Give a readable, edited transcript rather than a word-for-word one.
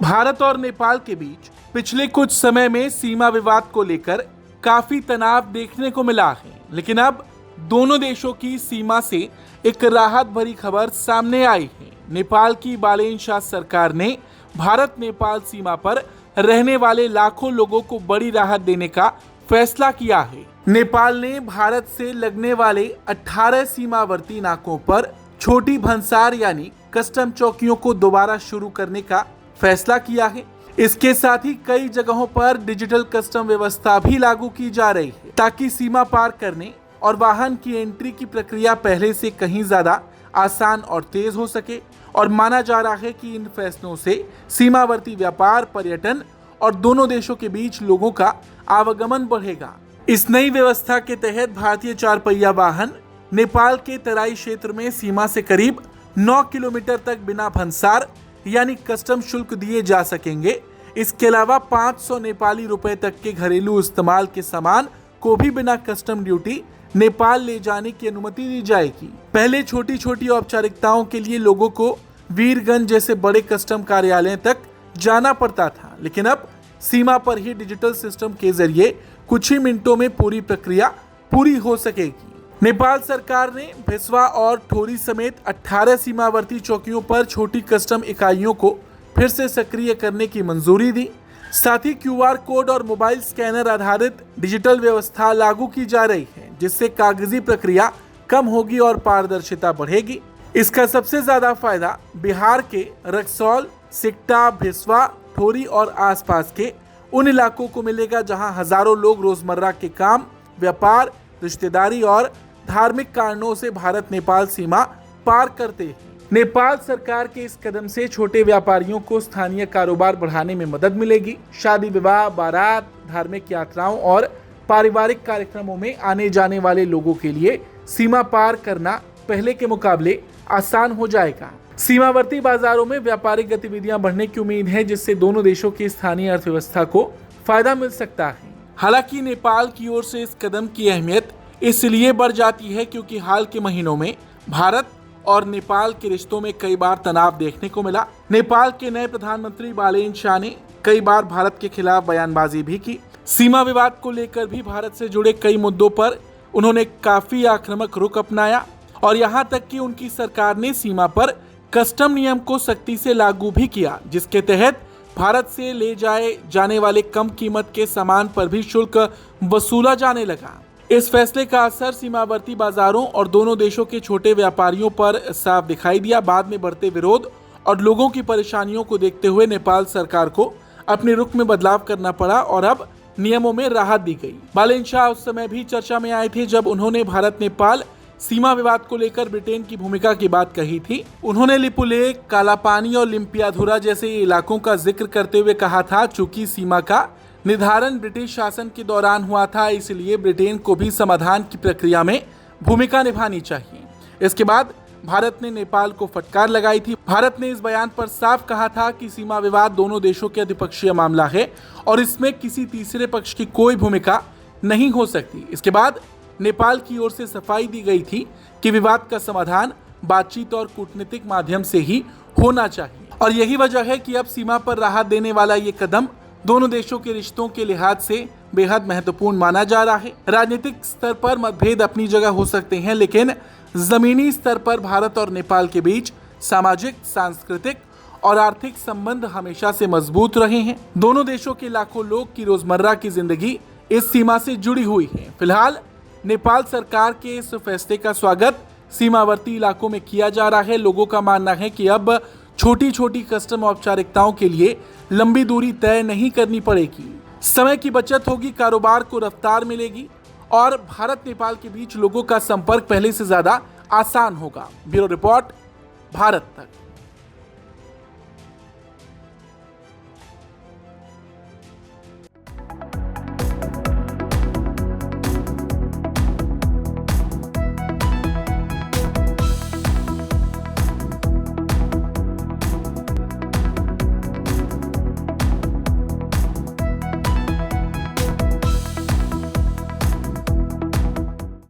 भारत और नेपाल के बीच पिछले कुछ समय में सीमा विवाद को लेकर काफी तनाव देखने को मिला है, लेकिन अब दोनों देशों की सीमा से एक राहत भरी खबर सामने आई है। नेपाल की बालेन शाह सरकार ने भारत नेपाल सीमा पर रहने वाले लाखों लोगों को बड़ी राहत देने का फैसला किया है। नेपाल ने भारत से लगने वाले 18 सीमावर्ती नाकों पर छोटी भंसार यानी कस्टम चौकियों को दोबारा शुरू करने का फैसला किया है। इसके साथ ही कई जगहों पर डिजिटल कस्टम व्यवस्था भी लागू की जा रही है, ताकि सीमा पार करने और वाहन की एंट्री की प्रक्रिया पहले से कहीं ज्यादा आसान और तेज हो सके। और माना जा रहा है कि इन फैसलों से सीमावर्ती व्यापार, पर्यटन और दोनों देशों के बीच लोगों का आवागमन बढ़ेगा। इस नई व्यवस्था के तहत भारतीय 4 पहिया वाहन नेपाल के तराई क्षेत्र में सीमा से करीब 9 किलोमीटर तक बिना भंसार यानी कस्टम शुल्क दिए जा सकेंगे। इसके अलावा 500 नेपाली रुपए तक के घरेलू इस्तेमाल के सामान को भी बिना कस्टम ड्यूटी नेपाल ले जाने की अनुमति दी जाएगी। पहले छोटी छोटी औपचारिकताओं के लिए लोगों को वीरगंज जैसे बड़े कस्टम कार्यालय तक जाना पड़ता था, लेकिन अब सीमा पर ही डिजिटल सिस्टम के जरिए कुछ ही मिनटों में पूरी प्रक्रिया पूरी हो सकेगी। नेपाल सरकार ने भिस्वा और ठोरी समेत 18 सीमावर्ती चौकियों पर छोटी कस्टम इकाइयों को फिर से सक्रिय करने की मंजूरी दी। साथ ही QR कोड और मोबाइल स्कैनर आधारित डिजिटल व्यवस्था लागू की जा रही है, जिससे कागजी प्रक्रिया कम होगी और पारदर्शिता बढ़ेगी। इसका सबसे ज्यादा फायदा बिहार के रक्सौल, सिकटा, भिस्वा, ठोरी और आसपास के उन इलाकों को मिलेगा जहां हजारों लोग रोजमर्रा के काम, व्यापार, रिश्तेदारी और धार्मिक कारणों से भारत नेपाल सीमा पार करते हैं। नेपाल सरकार के इस कदम से छोटे व्यापारियों को स्थानीय कारोबार बढ़ाने में मदद मिलेगी। शादी विवाह, बारात, धार्मिक यात्राओं और पारिवारिक कार्यक्रमों में आने जाने वाले लोगों के लिए सीमा पार करना पहले के मुकाबले आसान हो जाएगा। सीमावर्ती बाजारों में व्यापारिक गतिविधियां बढ़ने की उम्मीद है, जिससे दोनों देशों की स्थानीय अर्थव्यवस्था को फायदा मिल सकता है। हालांकि नेपाल की ओर से इस कदम की अहमियत इसलिए बढ़ जाती है क्योंकि हाल के महीनों में भारत और नेपाल के रिश्तों में कई बार तनाव देखने को मिला। नेपाल के नए प्रधानमंत्री बालेन शाह ने कई बार भारत के खिलाफ बयानबाजी भी की। सीमा विवाद को लेकर भी भारत से जुड़े कई मुद्दों पर उन्होंने काफी आक्रामक रुख अपनाया और यहाँ तक कि उनकी सरकार ने सीमा पर कस्टम नियम को सख्ती से लागू भी किया, जिसके तहत भारत से ले जाए जाने वाले कम कीमत के सामान पर भी शुल्क वसूला जाने लगा। इस फैसले का असर सीमावर्ती बाजारों और दोनों देशों के छोटे व्यापारियों पर साफ दिखाई दिया। बाद में बढ़ते विरोध और लोगों की परेशानियों को देखते हुए नेपाल सरकार को अपने रुख में बदलाव करना पड़ा और अब नियमों में राहत दी गई। बालेन शाह उस समय भी चर्चा में आए थे जब उन्होंने भारत नेपाल सीमा विवाद को लेकर ब्रिटेन की भूमिका की बात कही थी। उन्होंने लिपुलेख, कालापानी और लिम्पियाधुरा जैसे इलाकों का जिक्र करते हुए कहा था, चूंकि सीमा का निर्धारण ब्रिटिश शासन के दौरान हुआ था, इसलिए ब्रिटेन को भी समाधान की प्रक्रिया में भूमिका निभानी चाहिए। इसके बाद भारत ने नेपाल को फटकार लगाई थी। भारत ने इस बयान पर साफ कहा था कि सीमा विवाद दोनों देशों के द्विपक्षीय मामला है और इसमें किसी तीसरे पक्ष की कोई भूमिका नहीं हो सकती। इसके बाद नेपाल की ओर से सफाई दी गई थी कि विवाद का समाधान बातचीत और कूटनीतिक माध्यम से ही होना चाहिए और यही वजह है कि अब सीमा पर राहत देने वाला ये कदम दोनों देशों के रिश्तों के लिहाज से बेहद महत्वपूर्ण माना जा रहा है। राजनीतिक स्तर पर मतभेद अपनी जगह हो सकते हैं, लेकिन जमीनी स्तर पर भारत और नेपाल के बीच सामाजिक, सांस्कृतिक और आर्थिक संबंध हमेशा से मजबूत रहे हैं। दोनों देशों के लाखों लोग की रोजमर्रा की जिंदगी इस सीमा से जुड़ी हुई है। फिलहाल नेपाल सरकार के इस फैसले का स्वागत सीमावर्ती इलाकों में किया जा रहा है। लोगों का मानना है कि अब छोटी छोटी कस्टम औपचारिकताओं के लिए लंबी दूरी तय नहीं करनी पड़ेगी। समय की बचत होगी, कारोबार को रफ्तार मिलेगी और भारत नेपाल के बीच लोगों का संपर्क पहले से ज्यादा आसान होगा। ब्यूरो रिपोर्ट, भारत तक।